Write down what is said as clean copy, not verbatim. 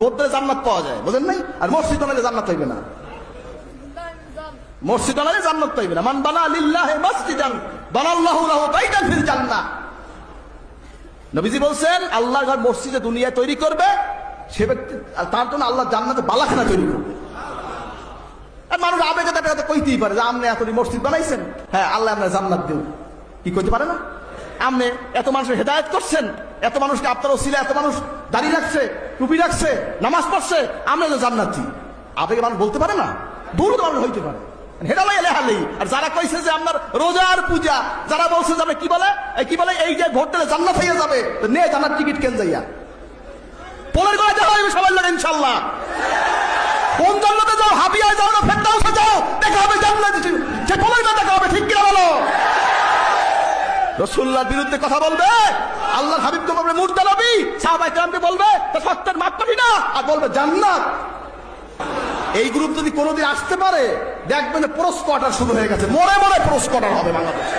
Vote দিলে জান্নাত পাওয়া যায়, বুঝেন নাই? আর মসজিদ বানালে জান্নাত হইবে না, মসজিদ বানালে জান্নাত পাইবে না। মান বানা লিল্লাহি মসজিদান বানাল্লাহু লাহু বাইতান ফিল জান্নাহ। নবীজি বলছেন আল্লাহর ঘর মসজিদে দুনিয়ায় তৈরি করবে সে ব্যক্তি, তার জন্য আল্লাহ জান্নাতে বালাখানা তৈরি করবে। আর মানুষ আবেগে তাকে কইতেই পারে যে আপনি এত মসজিদ বানাইছেন, হ্যাঁ আল্লাহ আপনার জান্নাত দেব, কি কইতে পারে না? আপনি এত মানুষের হেদায়েত করছেন, এত মানুষকে আপনার ওসিলা এত মানুষ দাড়ি রাখছে, টুপি রাখছে, নামাজ পড়ছে, আমরা তো জান্নাতি। আবেগে মানুষ বলতে পারে না, ভুল মানুষ হইতে পারে। আর যারা কইছে যে আপনার রোজার পূজা, যারা বলছে যে কি বলে এই যে ভোট দিলে জান্নাত হয়ে যাবে, নে জান্নাত টিকিট কেন যাইয়া পোলের গলায় দেখা হবে সবাই লাগে ইনশাল্লাহ। কোন জান্নাতে যাও, হাবিয়ায় যাও না ফেরদাউসে যাও, দেখা হবে জান্নাত, যে পোলের গলায় দেখা হবে, ঠিক কিনা বলো? রাসূলুল্লাহর বিরুদ্ধে কথা বলবে, আল্লাহর হাবিবকে বলবে মুর্দা নবী, সাহাবায়ে কেরামকে বলবে তা সত্যের মাপকাঠি না, আর বলবে জান্নাত। এই গ্রুপ যদি কোনোদিন আসতে পারে দেখবেন পোস্ট কোয়ার্টার শুরু হয়ে গেছে, মরে মরে পোস্ট কোয়ার্টার হবে বাংলাদেশে।